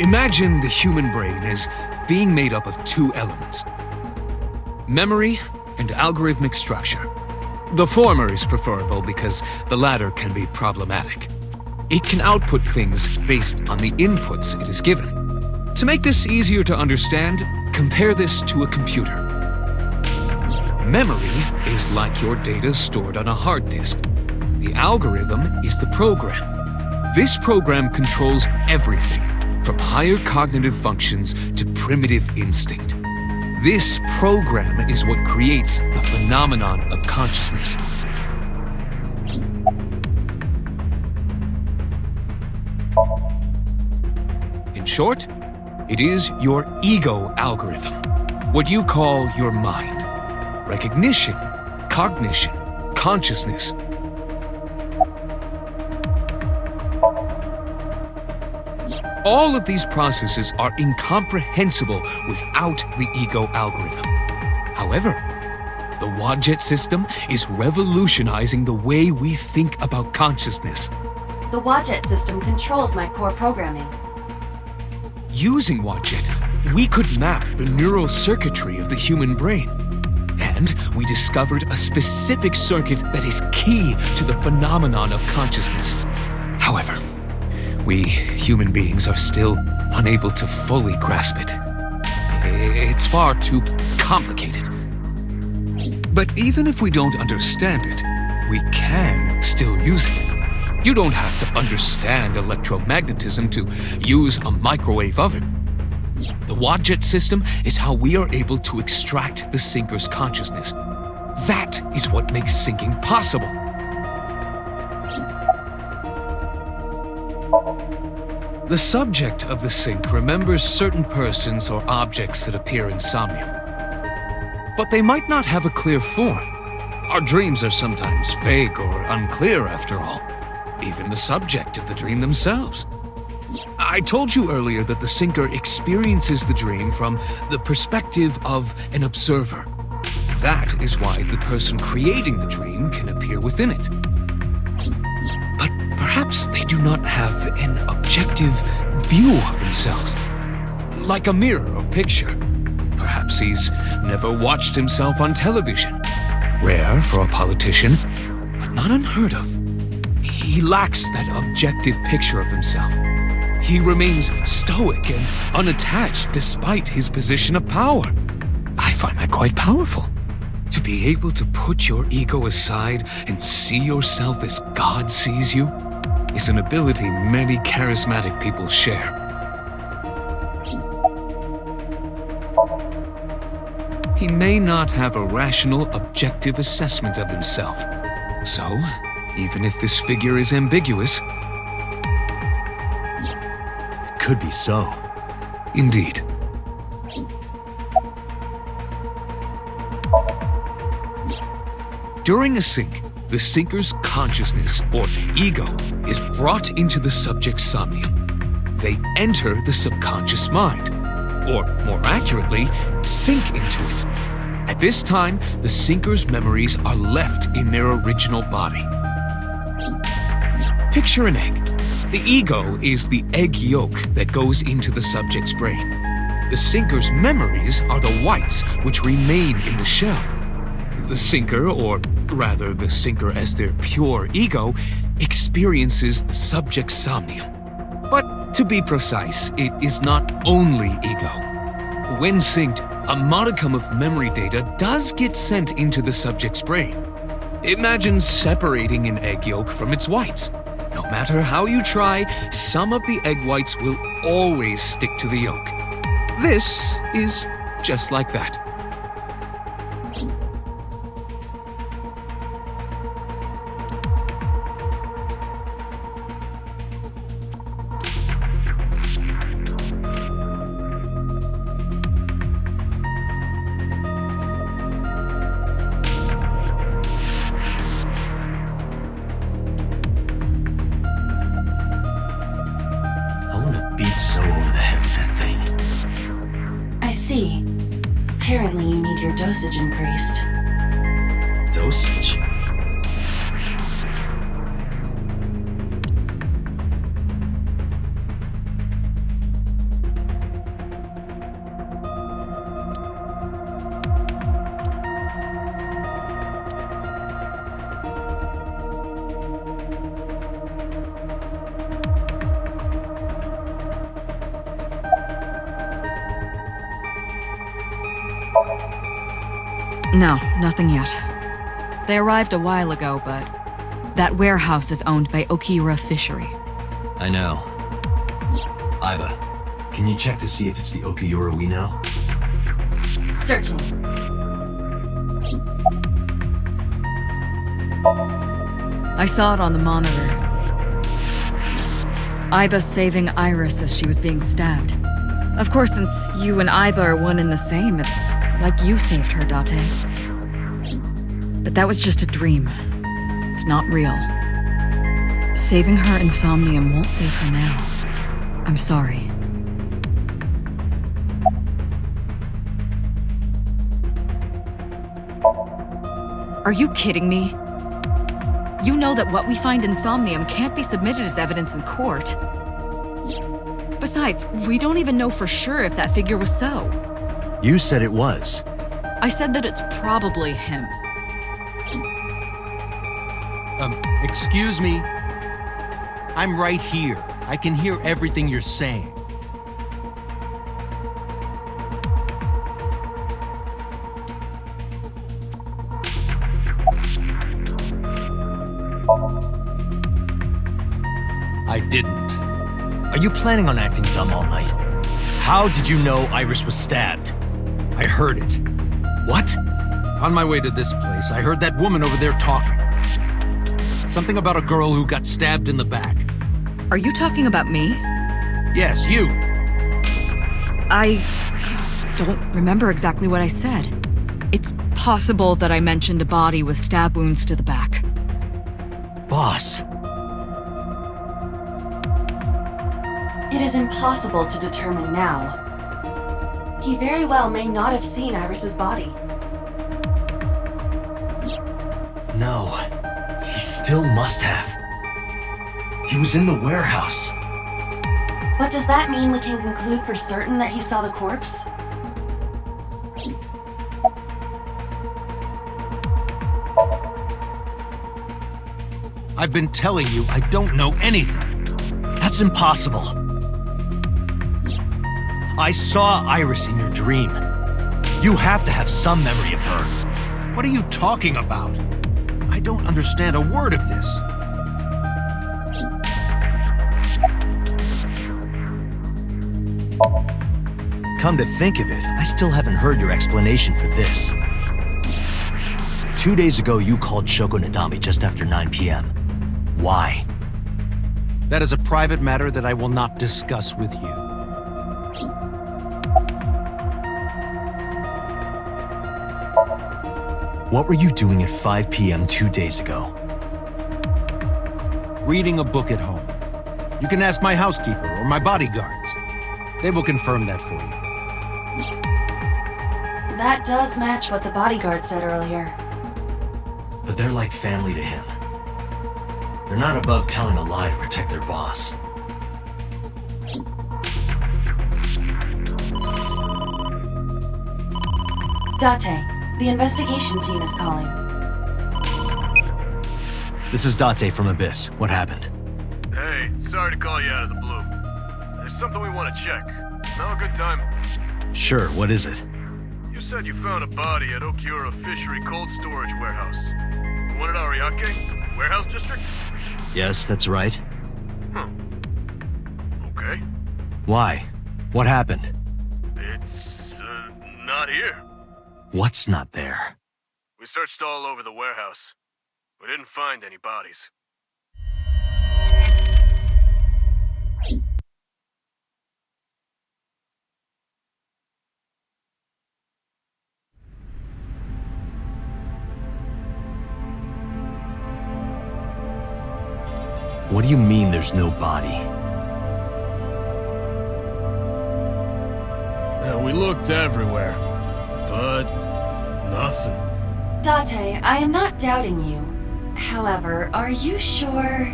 Imagine the human brain as being made up of two elements: memory and algorithmic structure. The former is preferable because the latter can be problematic. It can output things based on the inputs it is given. To make this easier to understand, compare this to a computer. Memory is like your data stored on a hard disk. The algorithm is the program. This program controls everything, from higher cognitive functions to primitive instinct. This program is what creates the phenomenon of consciousness. In short, it is your ego algorithm, what you call your mind. Recognition, cognition, consciousness. All of these processes are incomprehensible without the ego algorithm. However, the Wadjet system is revolutionizing the way we think about consciousness. The Wadjet system controls my core programming. Using Wadjet, we could map the neural circuitry of the human brain. And we discovered a specific circuit that is key to the phenomenon of consciousness. However, we human beings are still unable to fully grasp it. It's far too complicated. But even if we don't understand it, we can still use it. You don't have to understand electromagnetism to use a microwave oven. The Wadjet system is how we are able to extract the sinker's consciousness. That is what makes syncing possible. The subject of the sync remembers certain persons or objects that appear in Somnium. But they might not have a clear form. Our dreams are sometimes vague or unclear after all. Even the subject of the dream themselves. I told you earlier that the syncer experiences the dream from the perspective of an observer. That is why the person creating the dream can appear within it. But perhaps they do not have an objective view of themselves, like a mirror or picture. Perhaps he's never watched himself on television. Rare for a politician, but not unheard of. He lacks that objective picture of himself. He remains stoic and unattached despite his position of power. I find that quite powerful. To be able to put your ego aside and see yourself as God sees you is an ability many charismatic people share. He may not have a rational, objective assessment of himself. So, even if this figure is ambiguous, it could be so. Indeed. During a sync, the syncer's consciousness, or ego, is brought into the subject's somnium. They enter the subconscious mind, or more accurately, sink into it. At this time, the syncer's memories are left in their original body. Picture an egg. The ego is the egg yolk that goes into the subject's brain. The syncer's memories are the whites which remain in the shell. The syncer, or rather the syncer as their pure ego, experiences the subject's somnium. But to be precise, it is not only ego. When synced, a modicum of memory data does get sent into the subject's brain. Imagine separating an egg yolk from its whites. No matter how you try, some of the egg whites will always stick to the yolk. This is just like that. Beat so over the head with that thing. I see. Apparently you need your dosage increased. Dosage? No, nothing yet. They arrived a while ago, but that warehouse is owned by Okiura Fishery. I know. Iba, can you check to see if it's the Okiura we know? Certainly. I saw it on the monitor. Iba's saving Iris as she was being stabbed. Of course, since you and Iba are one and the same, it's like you saved her, Date. But that was just a dream. It's not real. Saving her in Somnium won't save her now. I'm sorry. Are you kidding me? You know that what we find in Somnium can't be submitted as evidence in court. Besides, we don't even know for sure if that figure was so. You said it was. I said that it's probably him. Excuse me? I'm right here. I can hear everything you're saying. I didn't. Are you planning on acting dumb all night? How did you know Iris was stabbed? I heard it. What? On my way to this place, I heard that woman over there talking. Something about a girl who got stabbed in the back. Are you talking about me? Yes, you. I don't remember exactly what I said. It's possible that I mentioned a body with stab wounds to the back. Boss. It is impossible to determine now. He very well may not have seen Iris's body. No. He still must have. He was in the warehouse. But does that mean we can conclude for certain that he saw the corpse? I've been telling you I don't know anything. That's impossible. I saw Iris in your dream. You have to have some memory of her. What are you talking about? I don't understand a word of this. Come to think of it, I still haven't heard your explanation for this. 2 days ago, you called Shoko Nadami just after 9 p.m. Why? That is a private matter that I will not discuss with you. What were you doing at 5 p.m. 2 days ago? Reading a book at home. You can ask my housekeeper or my bodyguards. They will confirm that for you. That does match what the bodyguard said earlier. But they're like family to him. They're not above telling a lie to protect their boss. Date, the investigation team is calling. This is Date from Abyss. What happened? Hey, sorry to call you out of the blue. There's something we want to check. Now a good time? Sure, what is it? You said you found a body at Okiura Fishery Cold Storage Warehouse. The one at Ariake? Warehouse District? Yes, that's right. Huh. Okay. Why? What happened? It's, not here. What's not there? We searched all over the warehouse. We didn't find any bodies. What do you mean there's no body? We looked everywhere, but nothing. Date, I am not doubting you. However, are you sure?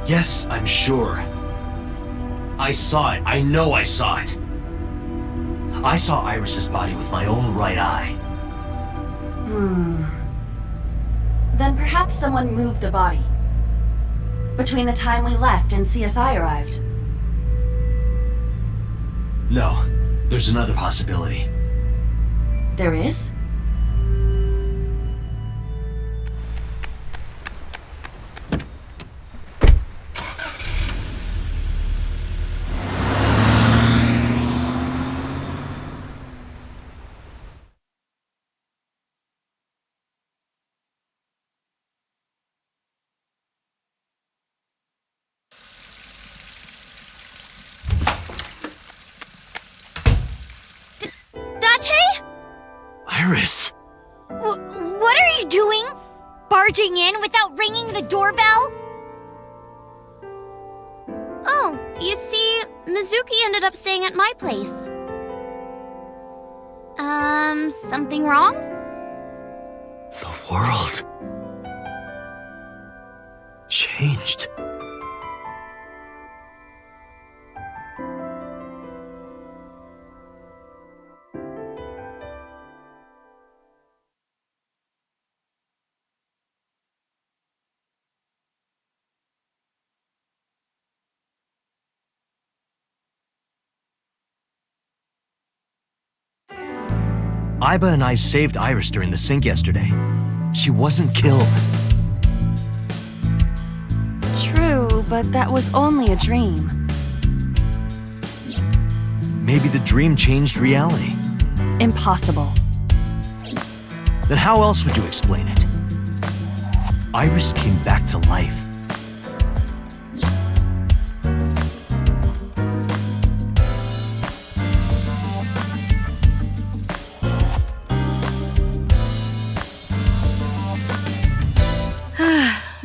Yes, I'm sure. I saw it. I know I saw it. I saw Iris's body with my own right eye. Then perhaps someone moved the body. Between the time we left and CSI arrived. No, there's another possibility. There is? Iris! What are you doing? Barging in without ringing the doorbell? Oh, you see, Mizuki ended up staying at my place. Something wrong? The world changed. Aiba and I saved Iris during the sink yesterday. She wasn't killed. True, but that was only a dream. Maybe the dream changed reality. Impossible. Then how else would you explain it? Iris came back to life.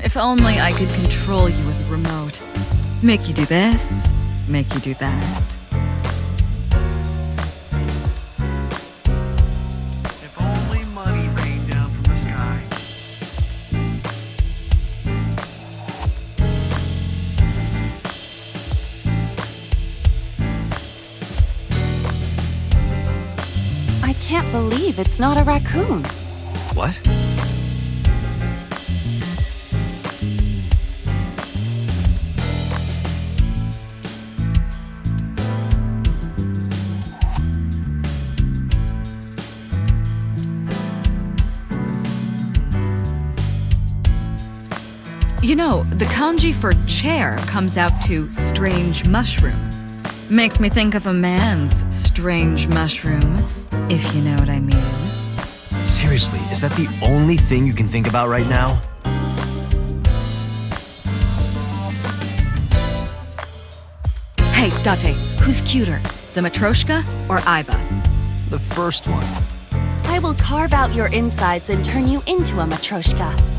If only I could control you with a remote. Make you do this, make you do that. If only money rained down from the sky. I can't believe it's not a raccoon. What? You know, the kanji for chair comes out to strange mushroom. Makes me think of a man's strange mushroom, if you know what I mean. Seriously, is that the only thing you can think about right now? Hey, Date, who's cuter? The Matryoshka or Aiba? The first one. I will carve out your insides and turn you into a Matryoshka.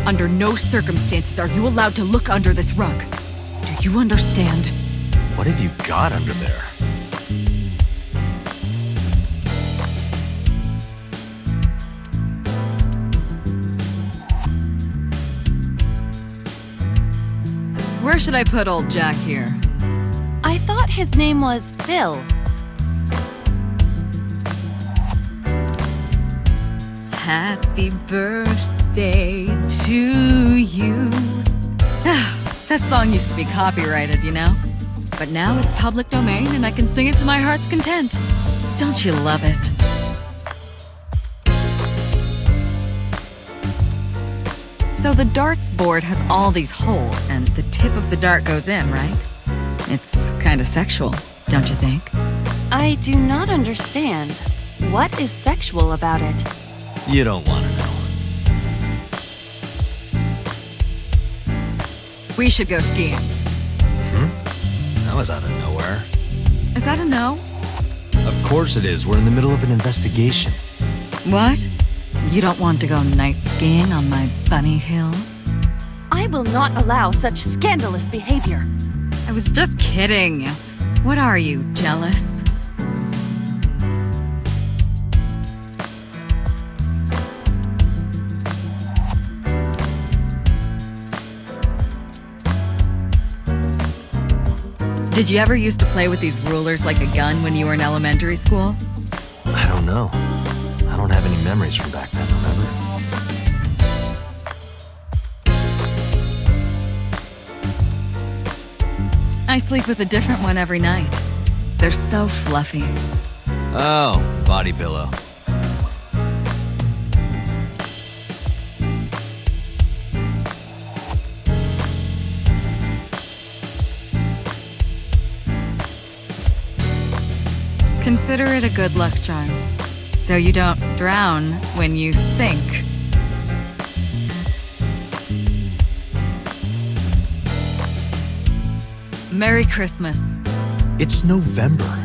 Under no circumstances are you allowed to look under this rug. Do you understand? What have you got under there? Where should I put old Jack here? I thought his name was Phil. Happy birthday to you. That song used to be copyrighted, you know? But now it's public domain and I can sing it to my heart's content. Don't you love it? So the darts board has all these holes and the tip of the dart goes in, right? It's kinda sexual, don't you think? I do not understand. What is sexual about it? You don't want to know. We should go skiing. That was out of nowhere. Is that a no? Of course it is. We're in the middle of an investigation. What? You don't want to go night skiing on my bunny hills? I will not allow such scandalous behavior. I was just kidding. What are you, jealous? Did you ever used to play with these rulers like a gun when you were in elementary school? I don't know. I don't have any memories from back then, remember? I sleep with a different one every night. They're so fluffy. Oh, body pillow. Consider it a good luck charm, so you don't drown when you sink. Merry Christmas. It's November.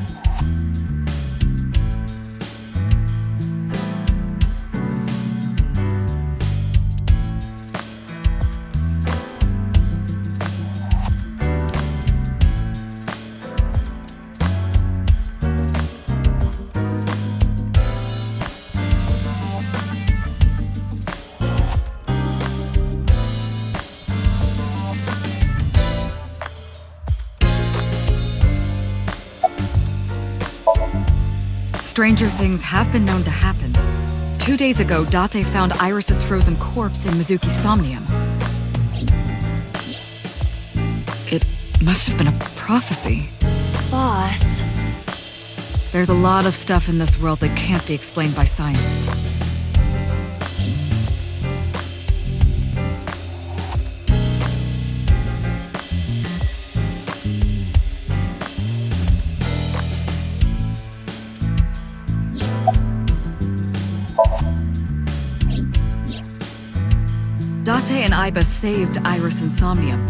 Stranger things have been known to happen. 2 days ago, Date found Iris's frozen corpse in Mizuki's Somnium. It must have been a prophecy. Boss. There's a lot of stuff in this world that can't be explained by science. Date and Iba saved Iris and Somnium,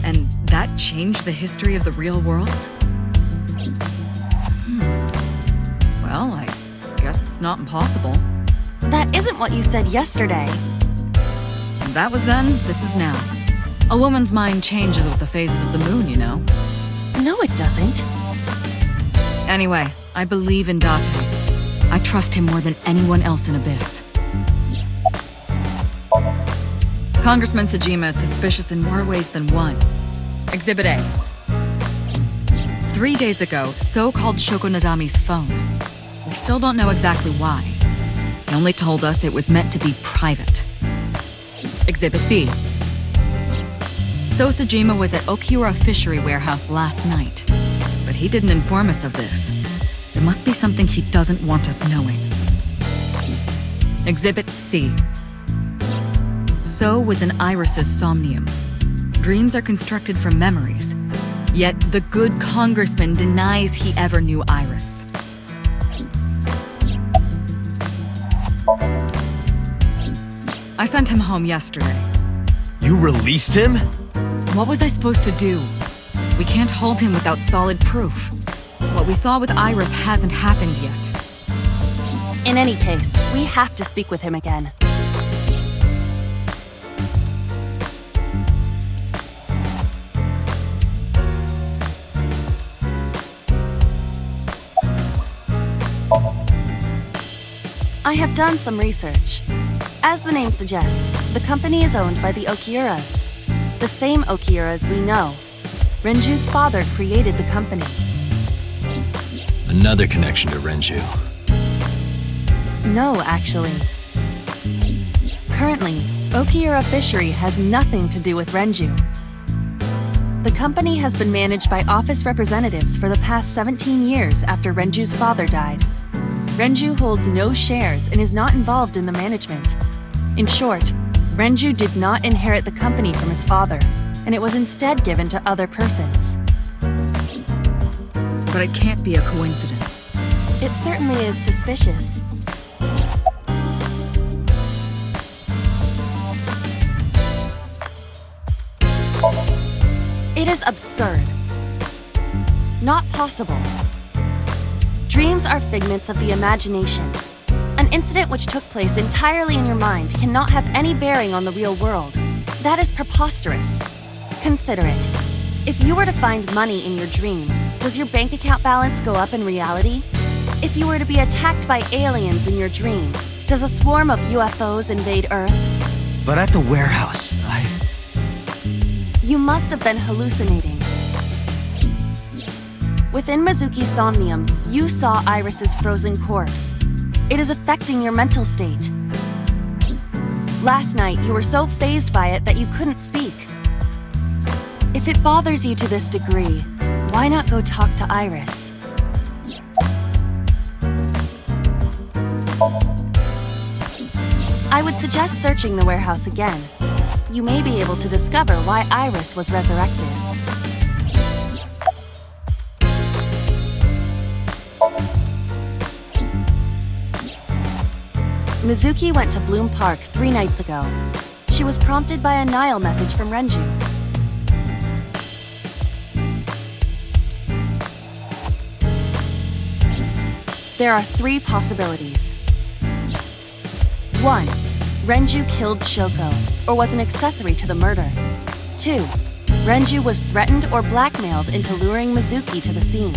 and that changed the history of the real world? Well, I guess it's not impossible. That isn't what you said yesterday. That was then, this is now. A woman's mind changes with the phases of the moon, you know. No, it doesn't. Anyway, I believe in Date. I trust him more than anyone else in Abyss. Congressman Sajima is suspicious in more ways than one. Exhibit A. 3 days ago, So called Shoko Nadami's phone. We still don't know exactly why. He only told us it was meant to be private. Exhibit B. So Sajima was at Okiura Fishery Warehouse last night, but he didn't inform us of this. There must be something he doesn't want us knowing. Exhibit C. So was in Iris's Somnium. Dreams are constructed from memories, yet the good congressman denies he ever knew Iris. I sent him home yesterday. You released him? What was I supposed to do? We can't hold him without solid proof. What we saw with Iris hasn't happened yet. In any case, we have to speak with him again. I have done some research. As the name suggests, the company is owned by the Okiuras. The same Okiuras we know. Renju's father created the company. Another connection to Renju. No, actually. Currently, Okiura Fishery has nothing to do with Renju. The company has been managed by office representatives for the past 17 years after Renju's father died. Renju holds no shares and is not involved in the management. In short, Renju did not inherit the company from his father, and it was instead given to other persons. But it can't be a coincidence. It certainly is suspicious. It is absurd. Not possible. Dreams are figments of the imagination. An incident which took place entirely in your mind cannot have any bearing on the real world. That is preposterous. Consider it. If you were to find money in your dream, does your bank account balance go up in reality? If you were to be attacked by aliens in your dream, does a swarm of UFOs invade Earth? But at the warehouse, You must have been hallucinating. Within Mizuki's Somnium, you saw Iris's frozen corpse. It is affecting your mental state. Last night, you were so fazed by it that you couldn't speak. If it bothers you to this degree, why not go talk to Iris? I would suggest searching the warehouse again. You may be able to discover why Iris was resurrected. Mizuki went to Bloom Park 3 nights ago. She was prompted by a Nile message from Renju. There are 3 possibilities. 1. Renju killed Shoko, or was an accessory to the murder. 2. Renju was threatened or blackmailed into luring Mizuki to the scene.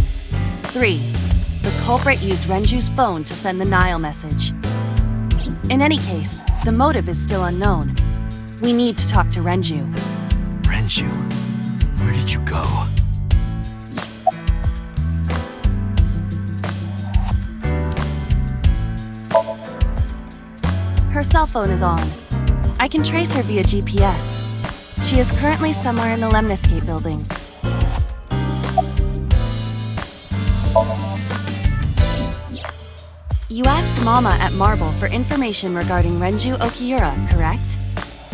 3. The culprit used Renju's phone to send the Nile message. In any case, the motive is still unknown. We need to talk to Renju. Renju, where did you go? Her cell phone is on. I can trace her via GPS. She is currently somewhere in the Lemniscate building. You asked Mama at Marble for information regarding Renju Okiura, correct?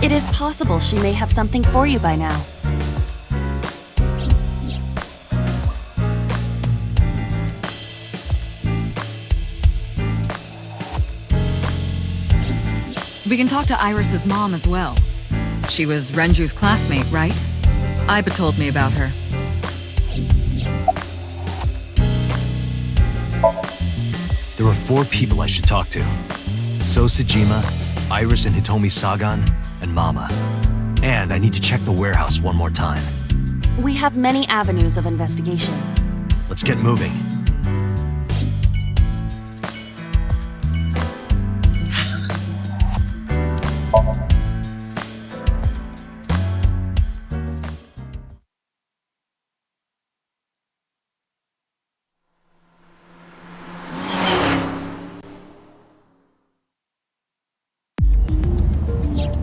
It is possible she may have something for you by now. We can talk to Iris's mom as well. She was Renju's classmate, right? Iba told me about her. There are 4 people I should talk to. So Sejima, Iris and Hitomi Sagan, and Mama. And I need to check the warehouse one more time. We have many avenues of investigation. Let's get moving.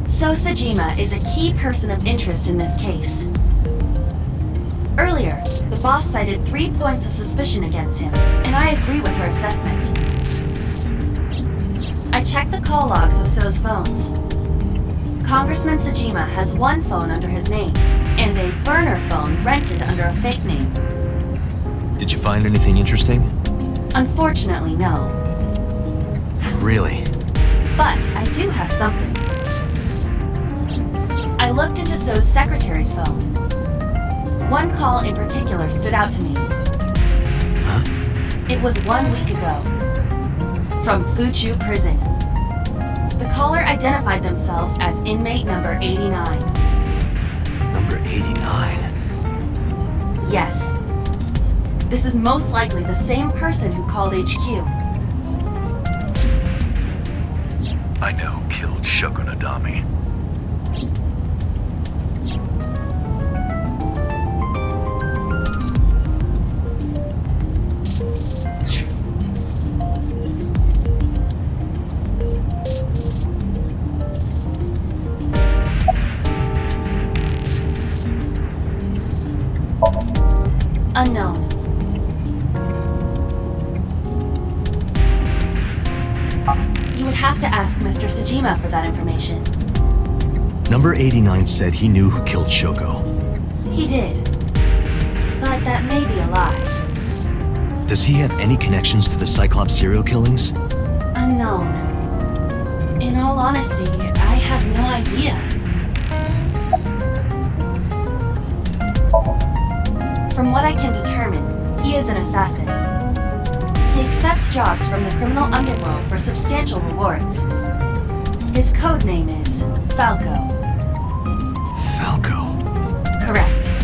So Sejima is a key person of interest in this case. Earlier, the boss cited 3 points of suspicion against him, and I agree with her assessment. I checked the call logs of So's phones. Congressman Sejima has 1 phone under his name, and a burner phone rented under a fake name. Did you find anything interesting? Unfortunately, no. Really? But I do have something. I looked into So's secretary's phone. 1 call in particular stood out to me. Huh? It was 1 week ago. From Fuchu Prison. The caller identified themselves as inmate number 89. Number 89? Yes. This is most likely the same person who called HQ. I know who killed Shogunadami. Unknown. You would have to ask Mr. Sejima for that information. Number 89 said he knew who killed Shoko. He did. But that may be a lie. Does he have any connections to the Cyclops serial killings? Unknown. In all honesty, I have no idea. From what I can determine, he is an assassin. He accepts jobs from the criminal underworld for substantial rewards. His code name is Falco. Falco? Correct.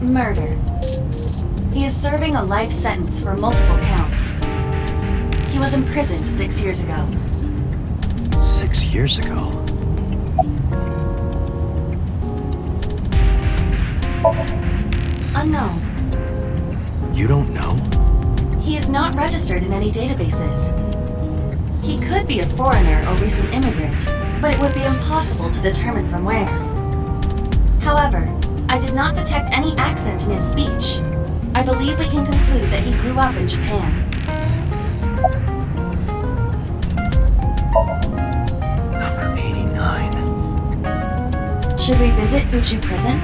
Murder. He is serving a life sentence for multiple counts. He was imprisoned 6 years ago. 6 years ago? Unknown. You don't know? He is not registered in any databases. He could be a foreigner or recent immigrant, but it would be impossible to determine from where. However, I did not detect any accent in his speech. I believe we can conclude that he grew up in Japan. Number 89. Should we visit Fuchu Prison?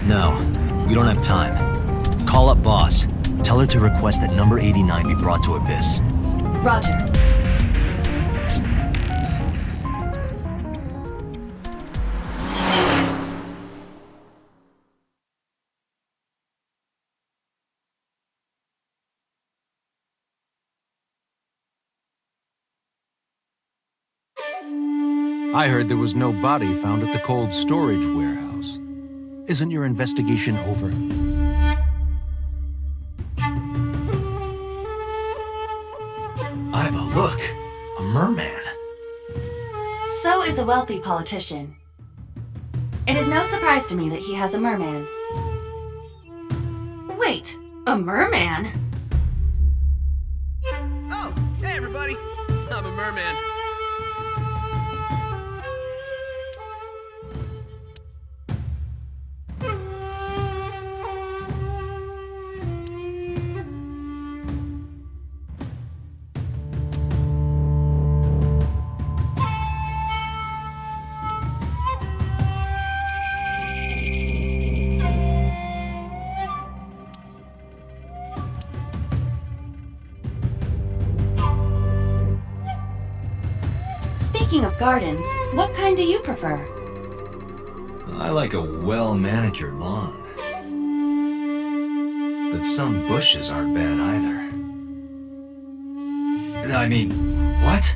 No, we don't have time. Call up boss. Tell her to request that number 89 be brought to Abyss. Roger. I heard there was no body found at the cold storage warehouse. Isn't your investigation over? Iba, look! A merman. So is a wealthy politician. It is no surprise to me that he has a merman. Wait, a merman? Oh, hey everybody! I'm a merman. Speaking of gardens, what kind do you prefer? I like a well-manicured lawn. But some bushes aren't bad either. I mean, what?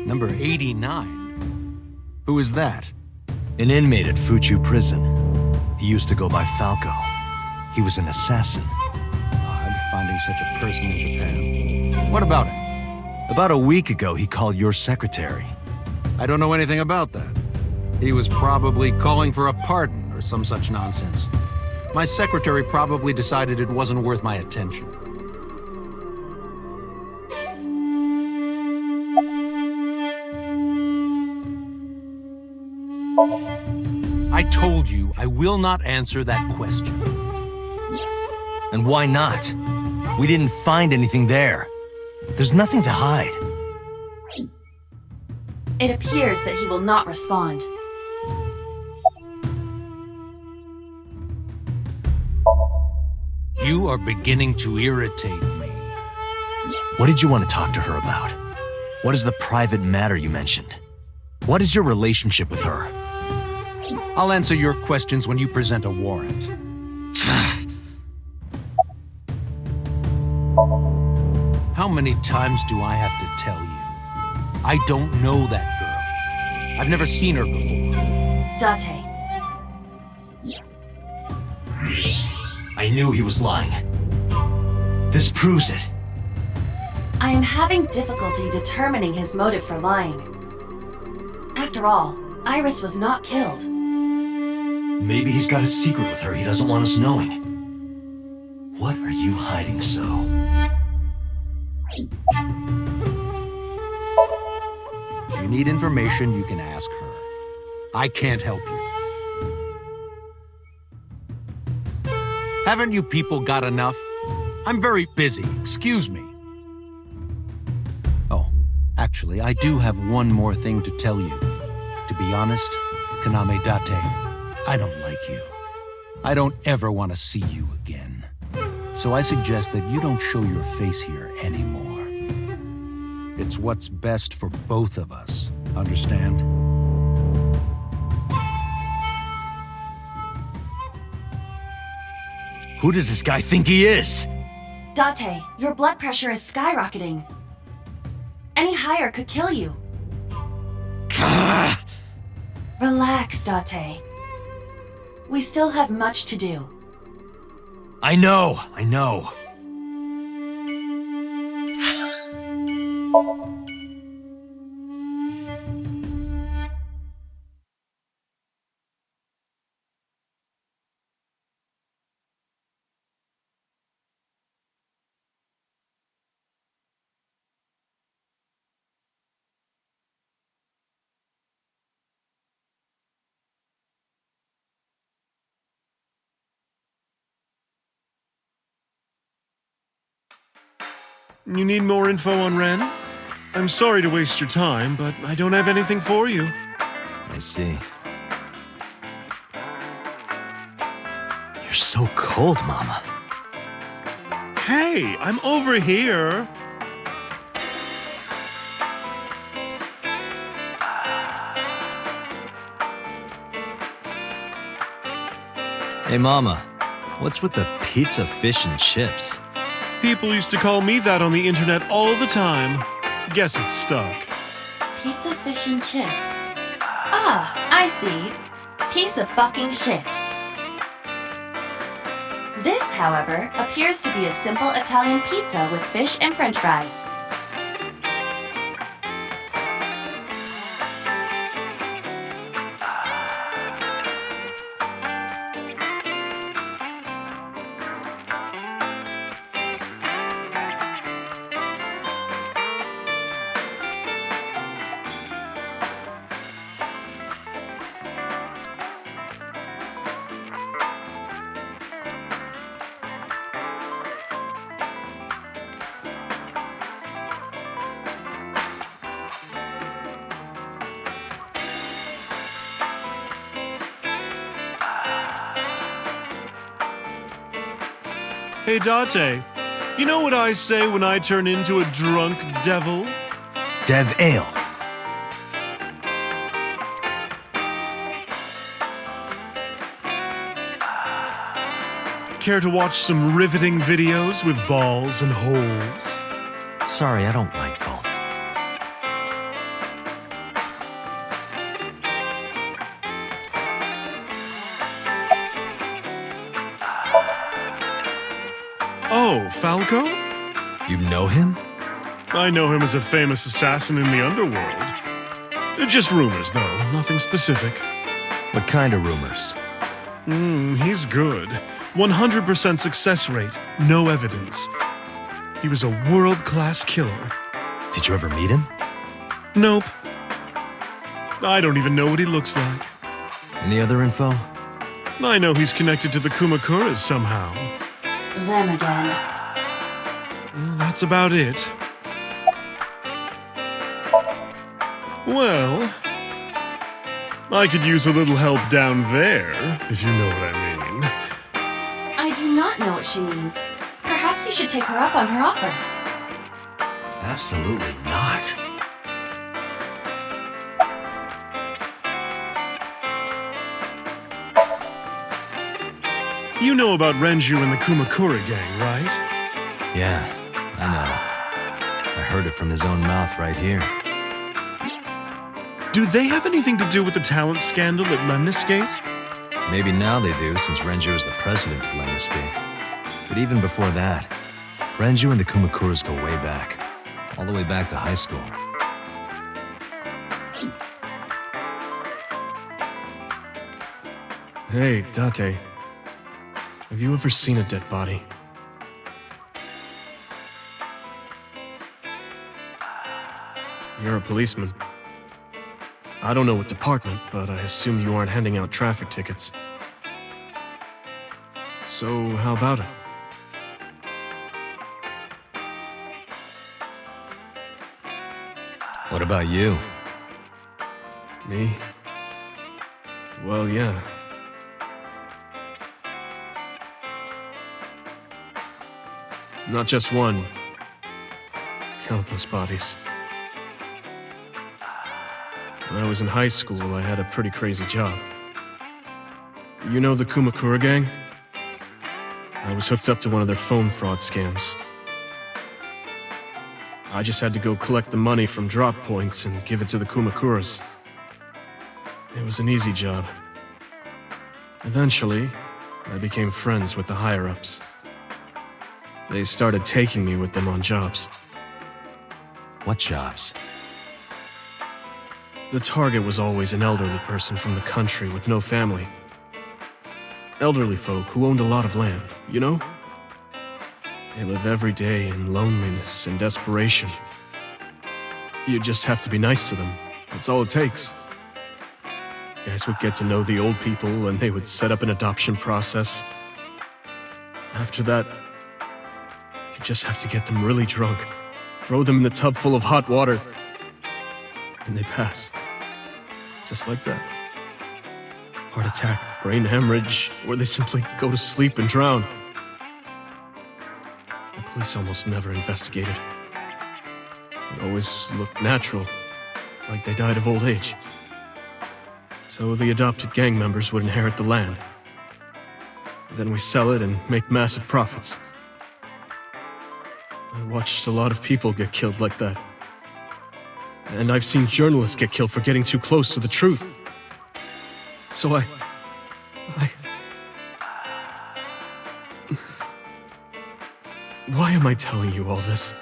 Number 89? Who is that? An inmate at Fuchu prison. He used to go by Falco. He was an assassin. Odd, finding such a person in Japan. What about him? About a week ago, he called your secretary. I don't know anything about that. He was probably calling for a pardon or some such nonsense. My secretary probably decided it wasn't worth my attention. I told you I will not answer that question. And why not? We didn't find anything there. There's nothing to hide. It appears that he will not respond. You are beginning to irritate me. What did you want to talk to her about? What is the private matter you mentioned? What is your relationship with her? I'll answer your questions when you present a warrant. How many times do I have to tell you? I don't know that girl. I've never seen her before. Date. I knew he was lying. This proves it. I am having difficulty determining his motive for lying. After all, Iris was not killed. Maybe he's got a secret with her he doesn't want us knowing. What are you hiding so? If you need information, you can ask her. I can't help you. Haven't you people got enough? I'm very busy, excuse me. Oh, actually, I do have one more thing to tell you. To be honest, Kaname Date, I don't like you. I don't ever want to see you again. So I suggest that you don't show your face here anymore. It's what's best for both of us, understand? Who does this guy think he is? Date, your blood pressure is skyrocketing. Any higher could kill you. Relax, Date. We still have much to do. I know. You need more info on Ren? I'm sorry to waste your time, but I don't have anything for you. I see. You're so cold, Mama. Hey, I'm over here. Hey, Mama. What's with the pizza, fish, and chips? People used to call me that on the internet all the time. Guess it's stuck. Pizza, fish, and chips. Ah, I see. Piece of fucking shit. This, however, appears to be a simple Italian pizza with fish and french fries. Hey, Date. You know what I say when I turn into a drunk devil? Dev Ale. Care to watch some riveting videos with balls and holes? Sorry, I don't like golf. Oh, Falco? You know him? I know him as a famous assassin in the underworld. Just rumors, though, nothing specific. What kind of rumors? He's good. 100% success rate, no evidence. He was a world-class killer. Did you ever meet him? Nope. I don't even know what he looks like. Any other info? I know he's connected to the Kumakuras somehow. Them again. Well, that's about it. Well, I could use a little help down there, if you know what I mean. I do not know what she means. Perhaps you should take her up on her offer. Absolutely not. You know about Renju and the Kumakura gang, right? Yeah, I know. I heard it from his own mouth right here. Do they have anything to do with the talent scandal at Lemniscate? Maybe now they do, since Renju is the president of Lemniscate. But even before that, Renju and the Kumakuras go way back. All the way back to high school. Hey, Date. Have you ever seen a dead body? You're a policeman. I don't know what department, but I assume you aren't handing out traffic tickets. So, how about it? What about you? Me? Well, yeah. Not just one. Countless bodies. When I was in high school, I had a pretty crazy job. You know the Kumakura gang? I was hooked up to one of their phone fraud scams. I just had to go collect the money from drop points and give it to the Kumakuras. It was an easy job. Eventually, I became friends with the higher-ups. They started taking me with them on jobs. What jobs? The target was always an elderly person from the country with no family. Elderly folk who owned a lot of land, you know? They live every day in loneliness and desperation. You just have to be nice to them. That's all it takes. Guys would get to know the old people and they would set up an adoption process. After that, you just have to get them really drunk. throw them in the tub full of hot water, and they pass. Just like that. Heart attack, brain hemorrhage, or they simply go to sleep and drown. The police almost never investigated. It always looked natural, like they died of old age. So the adopted gang members would inherit the land. Then we sell it and make massive profits. I watched a lot of people get killed like that. And I've seen journalists get killed for getting too close to the truth. So I... Why am I telling you all this?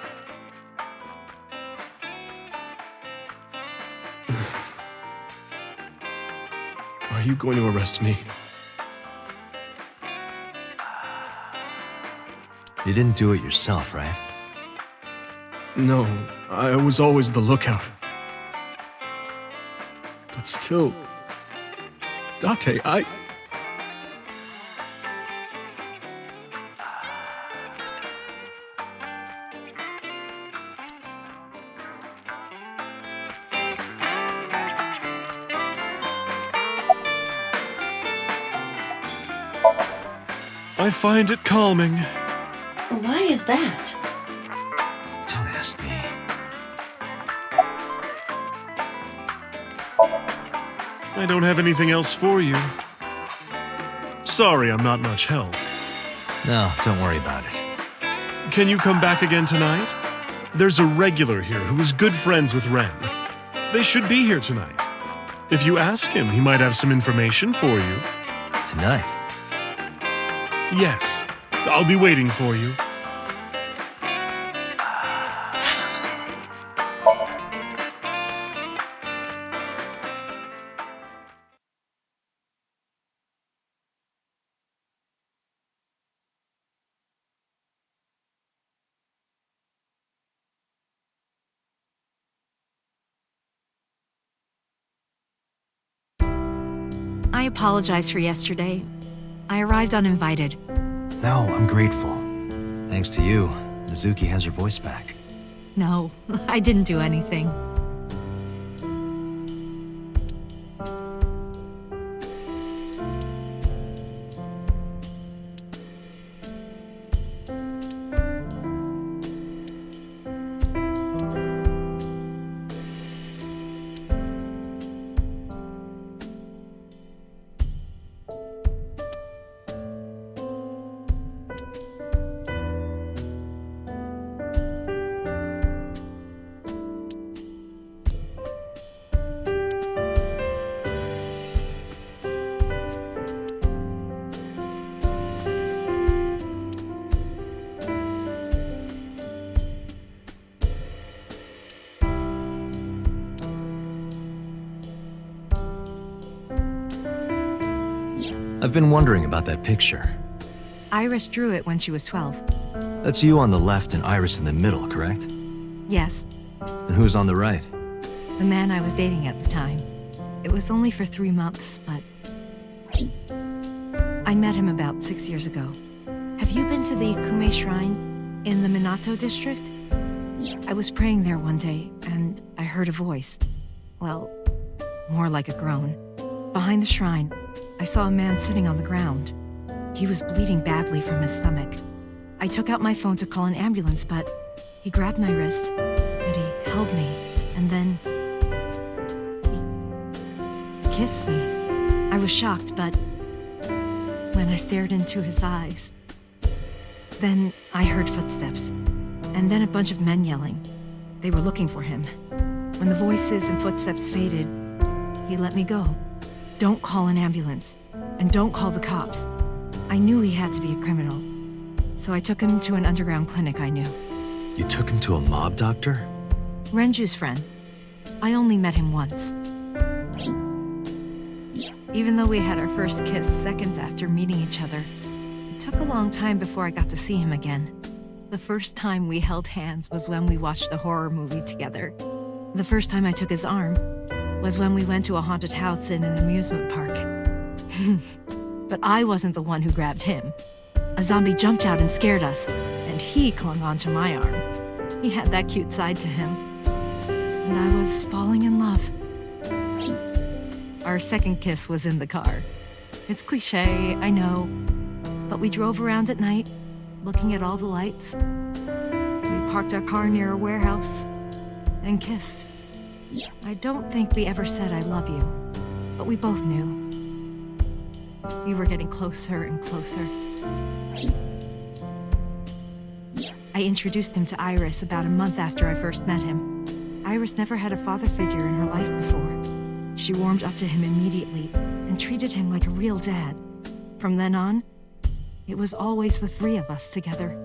Are you going to arrest me? You didn't do it yourself, right? No, I was always the lookout. But still... Date, I find it calming. Why is that? Don't ask me. I don't have anything else for you. Sorry, I'm not much help. No, don't worry about it. Can you come back again tonight? There's a regular here who is good friends with Ren. They should be here tonight. If you ask him, he might have some information for you. Tonight? Yes. I'll be waiting for you. I apologize for yesterday. I arrived uninvited. No, I'm grateful. Thanks to you, Mizuki has her voice back. No, I didn't do anything. I've been wondering about that picture. Iris drew it when she was 12. That's you on the left and Iris in the middle, correct? Yes, And who's on the right? the man I was dating at the time. It was only for 3 months, but... I met him about 6 years ago. Have you been to the Kume Shrine in the Minato district? I was praying there one day, and I heard a voice. Well, more like a groan. Behind the shrine, I saw a man sitting on the ground. He was bleeding badly from his stomach. I took out my phone to call an ambulance, but he grabbed my wrist, and he held me, and then... he kissed me. I was shocked, but when I stared into his eyes... Then I heard footsteps, and then a bunch of men yelling. They were looking for him. When the voices and footsteps faded, he let me go. Don't call an ambulance, and don't call the cops. I knew he had to be a criminal, so I took him to an underground clinic I knew. You took him to a mob doctor? Renju's friend. I only met him once. Even though we had our first kiss seconds after meeting each other, it took a long time before I got to see him again. The first time we held hands was when we watched a horror movie together. The first time I took his arm was when we went to a haunted house in an amusement park. But I wasn't the one who grabbed him. A zombie jumped out and scared us, and he clung onto my arm. He had that cute side to him. And I was falling in love. Our second kiss was in the car. It's cliché, I know. But we drove around at night, looking at all the lights. We parked our car near a warehouse and kissed. I don't think we ever said I love you, but we both knew. We were getting closer and closer. I introduced him to Iris about a month after I first met him. Iris never had a father figure in her life before. She warmed up to him immediately and treated him like a real dad. From then on, it was always the three of us together.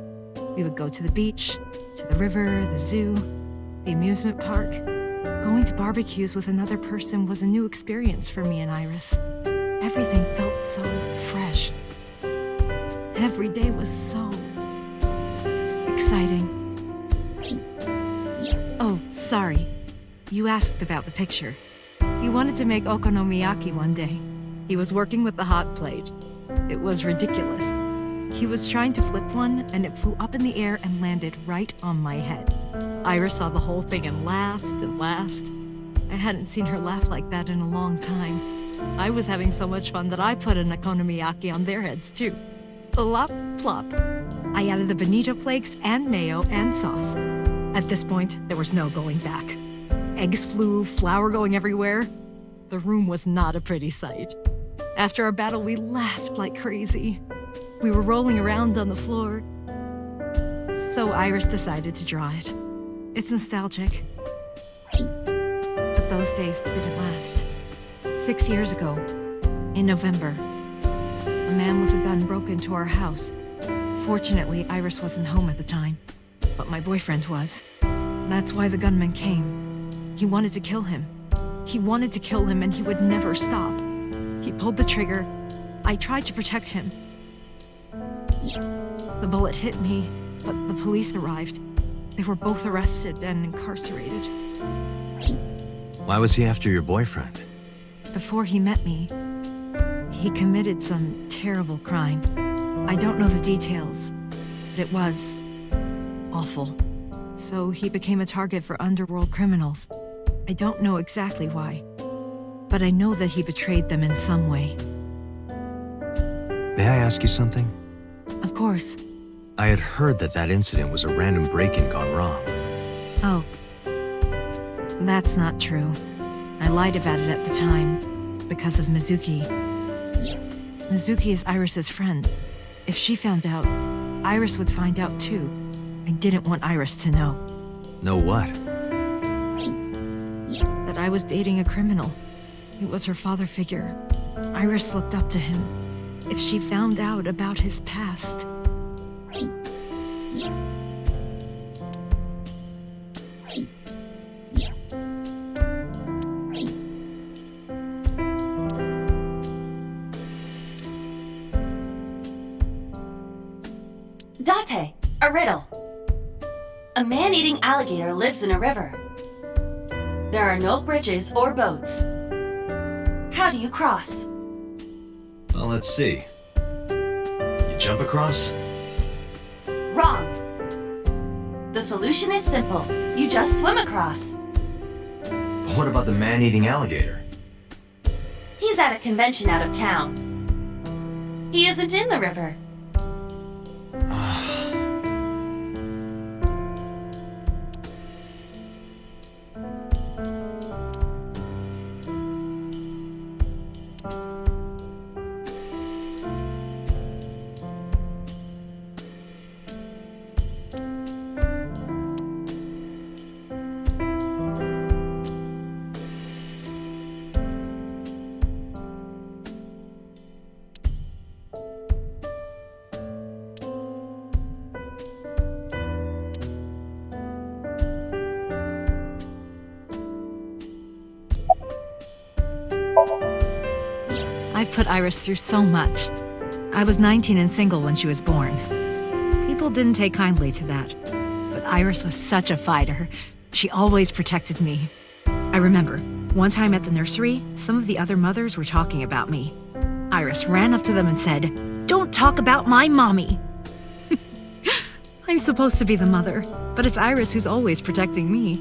We would go to the beach, to the river, the zoo, the amusement park. Going to barbecues with another person was a new experience for me and Iris. Everything felt so fresh. Every day was so exciting. Oh, sorry. You asked about the picture. He wanted to make okonomiyaki one day. He was working with the hot plate. It was ridiculous. He was trying to flip one, and it flew up in the air and landed right on my head. Iris saw the whole thing and laughed and laughed. I hadn't seen her laugh like that in a long time. I was having so much fun that I put an okonomiyaki on their heads too. Plop, plop. I added the bonito flakes and mayo and sauce. At this point, there was no going back. Eggs flew, flour going everywhere. The room was not a pretty sight. After our battle, we laughed like crazy. We were rolling around on the floor. So Iris decided to draw it. It's nostalgic. But those days didn't last. 6 years ago, in November, a man with a gun broke into our house. Fortunately, Iris wasn't home at the time, but my boyfriend was. That's why the gunman came. He wanted to kill him. He wanted to kill him, and he would never stop. He pulled the trigger. I tried to protect him. The bullet hit me, but the police arrived. They were both arrested and incarcerated. Why was he after your boyfriend? Before he met me, he committed some terrible crime. I don't know the details, but it was awful. So he became a target for underworld criminals. I don't know exactly why, but I know that he betrayed them in some way. May I ask you something? Of course. I had heard that incident was a random break-in gone wrong. Oh. That's not true. I lied about it at the time because of Mizuki. Mizuki is Iris's friend. If she found out, Iris would find out too. I didn't want Iris to know. Know what? That I was dating a criminal. He was her father figure. Iris looked up to him. If she found out about his past... Date, a riddle. A man-eating alligator lives in a river. There are no bridges or boats. How do you cross? Well, let's see. You jump across? Wrong. The solution is simple. You just swim across. But what about the man-eating alligator? He's at a convention out of town. He isn't in the river. I've put Iris through so much. I was 19 and single when she was born. People didn't take kindly to that. But Iris was such a fighter. She always protected me. I remember, one time at the nursery, some of the other mothers were talking about me. Iris ran up to them and said, "Don't talk about my mommy!" I'm supposed to be the mother, but it's Iris who's always protecting me.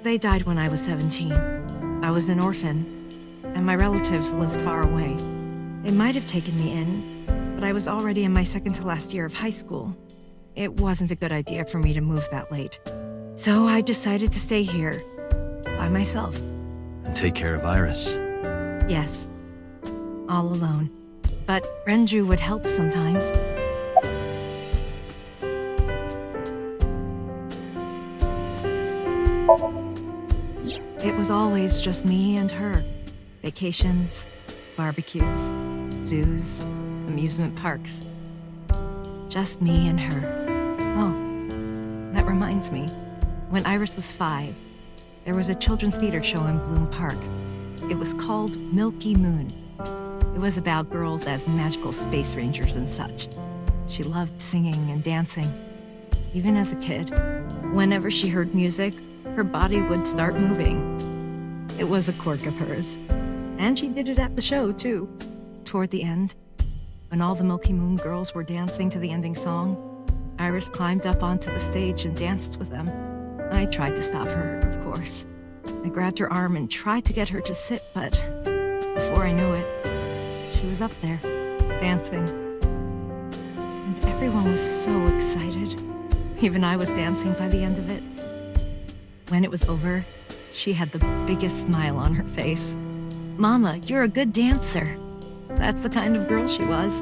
They died when I was 17. I was an orphan, and my relatives lived far away. They might have taken me in, but I was already in my second to last year of high school. It wasn't a good idea for me to move that late. So I decided to stay here, by myself. And take care of Iris. Yes, all alone. But Renju would help sometimes. It was always just me and her. Vacations, barbecues, zoos, amusement parks. Just me and her. Oh, that reminds me. When Iris was 5, there was a children's theater show in Bloom Park. It was called Milky Moon. It was about girls as magical space rangers and such. She loved singing and dancing, even as a kid. Whenever she heard music, her body would start moving. It was a quirk of hers. And she did it at the show, too. Toward the end, when all the Milky Moon girls were dancing to the ending song, Iris climbed up onto the stage and danced with them. I tried to stop her, of course. I grabbed her arm and tried to get her to sit, but before I knew it, she was up there, dancing. And everyone was so excited. Even I was dancing by the end of it. When it was over, she had the biggest smile on her face. Mama, you're a good dancer. That's the kind of girl she was.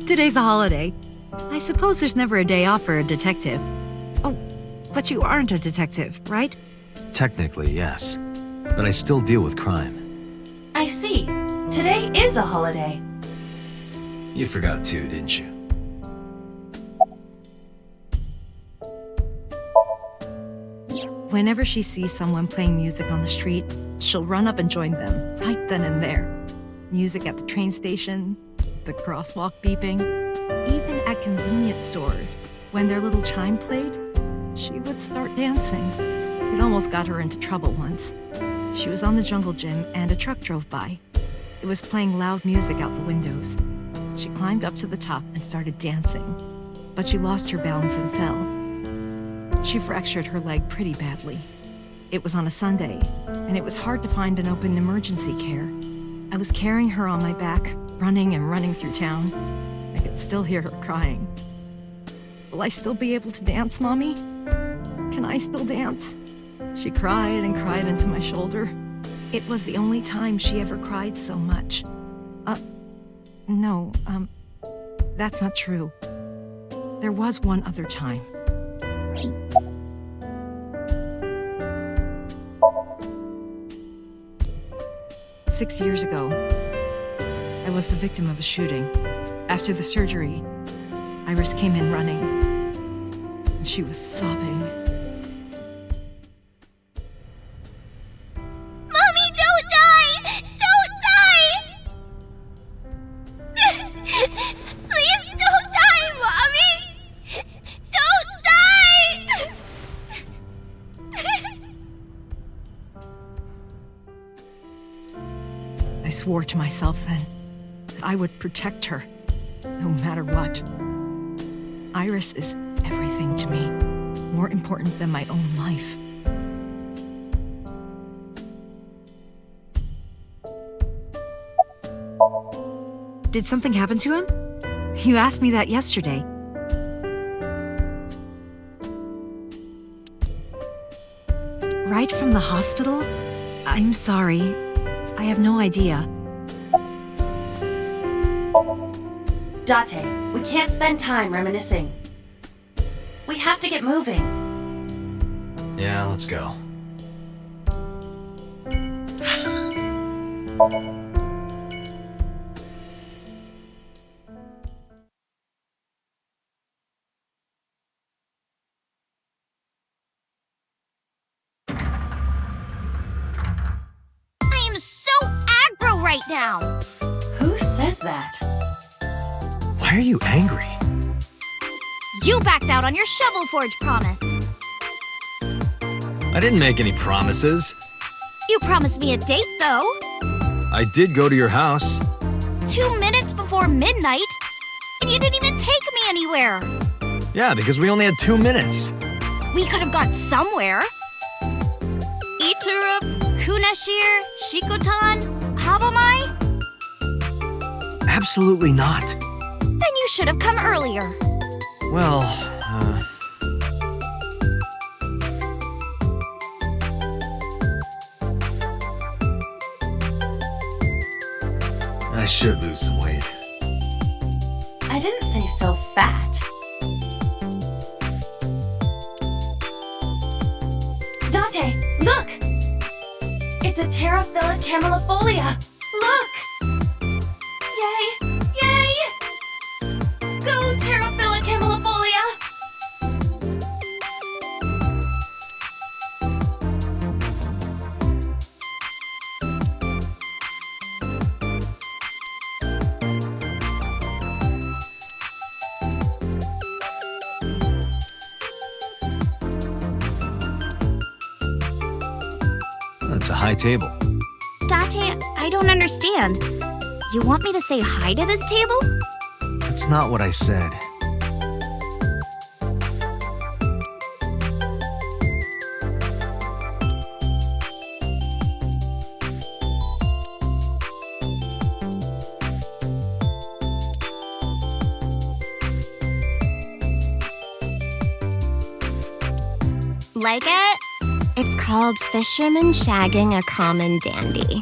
Today's a holiday. I suppose there's never a day off for a detective. Oh, but you aren't a detective, right? Technically, yes. But I still deal with crime. I see. Today is a holiday. You forgot too, didn't you? Whenever she sees someone playing music on the street, she'll run up and join them, right then and there. Music at the train station, the crosswalk beeping, even at convenience stores. When their little chime played, she would start dancing. It almost got her into trouble once. She was on the jungle gym and a truck drove by. It was playing loud music out the windows. She climbed up to the top and started dancing, but she lost her balance and fell. She fractured her leg pretty badly. It was on a Sunday, and it was hard to find an open emergency care. I was carrying her on my back, running and running through town. I could still hear her crying. Will I still be able to dance, Mommy? Can I still dance? She cried and cried into my shoulder. It was the only time she ever cried so much. No, that's not true. There was one other time. Six years ago, I was the victim of a shooting. After the surgery, Iris came in running, and she was sobbing. Mommy, don't die! Don't die! Please don't die, Mommy! Don't die! I swore to myself then that I would protect her, no matter what. Iris is everything to me, more important than my own life. Did something happen to him? You asked me that yesterday. Right from the hospital? I'm sorry. I have no idea. Date, we can't spend time reminiscing. We have to get moving. Yeah, let's go. I am so aggro right now. Who says that? Why are you angry? You backed out on your Shovel Forge promise. I didn't make any promises. You promised me a date, though. I did go to your house. 2 minutes before midnight, and you didn't even take me anywhere. Yeah, because we only had 2 minutes. We could have got somewhere. Iturup, Kunashir, Shikotan, Habomai? Absolutely not. Then you should have come earlier. Well, I should lose some weight. I didn't say so fat. Dante, look! It's a Terraphila camellifolia. Look! Yay! Yay! Go Terraphila camellifolia! That's a high table. Date, I don't understand. You want me to say hi to this table? That's not what I said. Like it? It's called Fisherman Shagging a Common Dandy.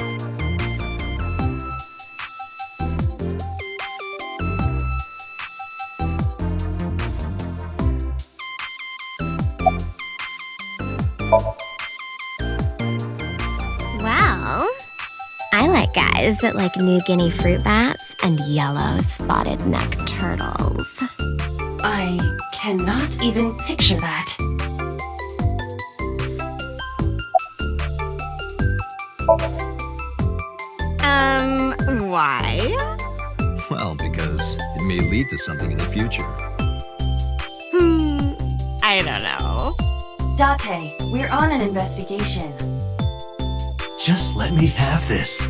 Well, I like guys that like New Guinea fruit bats and yellow spotted neck turtles. I cannot even picture that. Why? Well, because it may lead to something in the future. I don't know. Date, we're on an investigation. Just let me have this.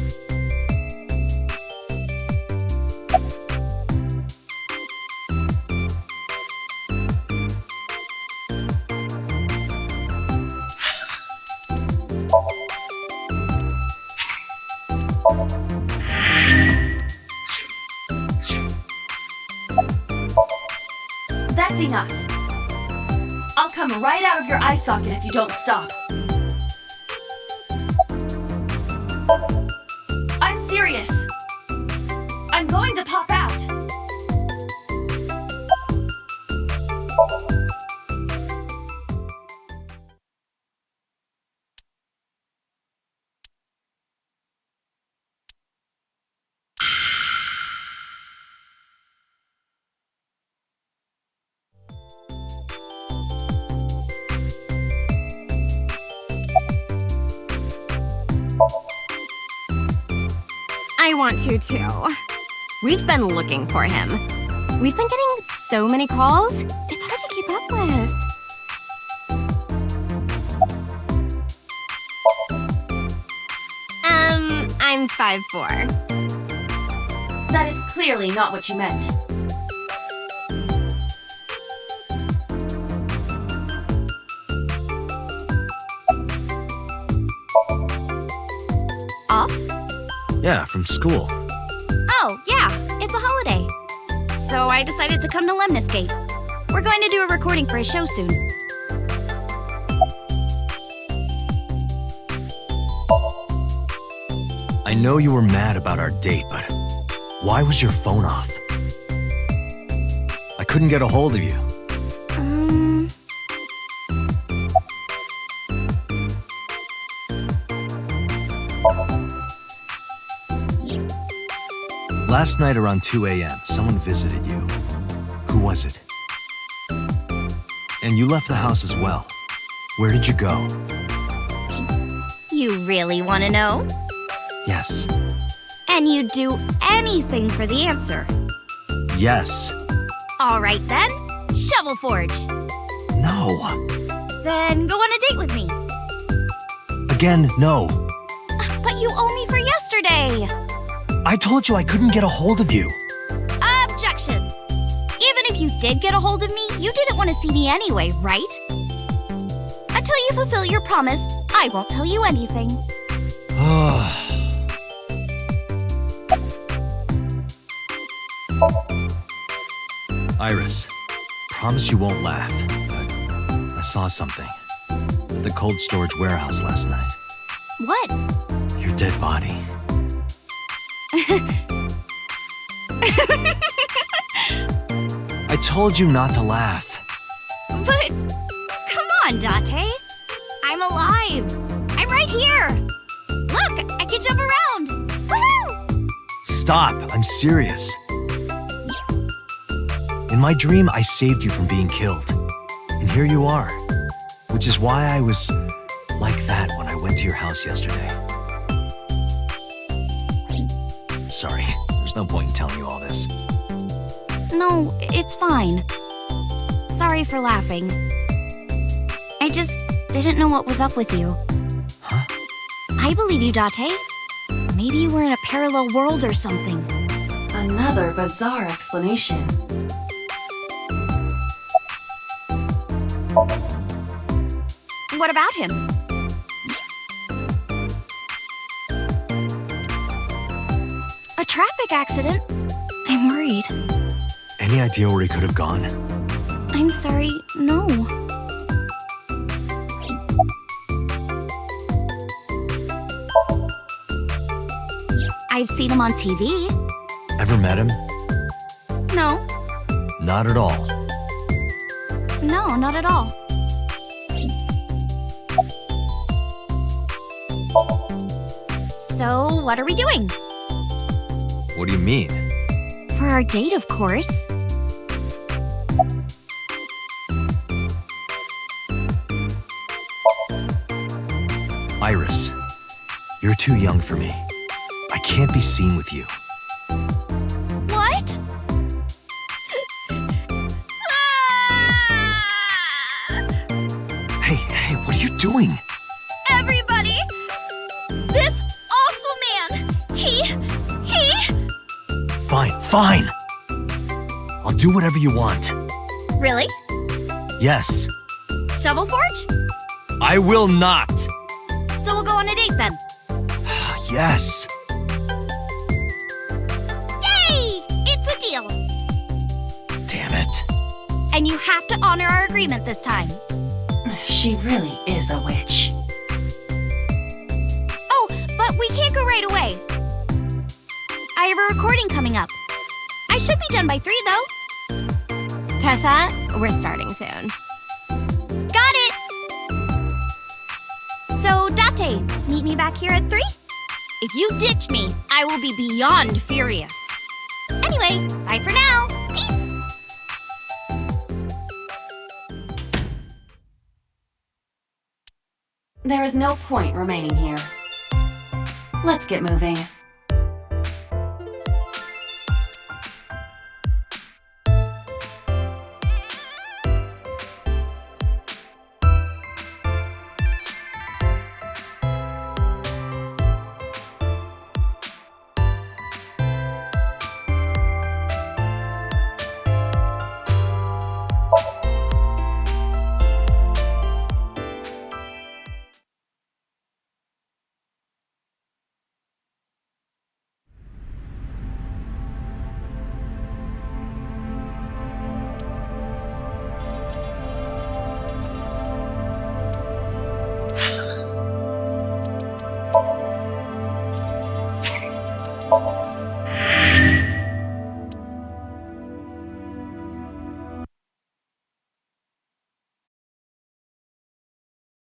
That's enough. I'll come right out of your eye socket if you don't stop. I'm serious. I'm going to pop out. I want to too. We've been looking for him. We've been getting so many calls, it's hard to keep up with. I'm 5'4". That is clearly not what you meant. Off? Yeah, from school. Oh, yeah, it's a holiday. So I decided to come to Lemniscate. We're going to do a recording for a show soon. I know you were mad about our date, but why was your phone off? I couldn't get a hold of you. Last night around 2 a.m., someone visited you. Who was it? And you left the house as well. Where did you go? You really want to know? Yes. And you'd do anything for the answer. Yes. All right then, Shovel Forge. No. Then go on a date with me. Again, no. But you owe me for yesterday. I told you I couldn't get a hold of you. Objection. Even if you did get a hold of me, you didn't want to see me anyway, right? Until you fulfill your promise, I won't tell you anything. Iris, promise you won't laugh. I saw something at the cold storage warehouse last night. What? Your dead body. I told you not to laugh. But, come on, Date. I'm alive. I'm right here. Look, I can jump around. Woohoo! Stop, I'm serious. In my dream, I saved you from being killed. And here you are. Which is why I was like that when I went to your house yesterday. Sorry, there's no point in telling you all this. No, it's fine. Sorry for laughing. I just didn't know what was up with you. Huh? I believe you, Date. Maybe you were in a parallel world or something. Another bizarre explanation. What about him? A traffic accident? I'm worried. Any idea where he could have gone? I'm sorry, no. I've seen him on TV. Ever met him? No. Not at all. No, not at all. So, what are we doing? What do you mean? For our date, of course. Iris, you're too young for me. I can't be seen with you. What? Hey, what are you doing? Everybody! This awful man! He... Fine. I'll do whatever you want. Really? Yes. Shovel Forge? I will not. So we'll go on a date then. Yes. Yay! It's a deal. Damn it. And you have to honor our agreement this time. She really is a witch. Oh, but we can't go right away. I have a recording coming up. I should be done by 3, though. Tessa, we're starting soon. Got it! So, Date, meet me back here at 3? If you ditch me, I will be beyond furious. Anyway, bye for now. Peace! There is no point remaining here. Let's get moving.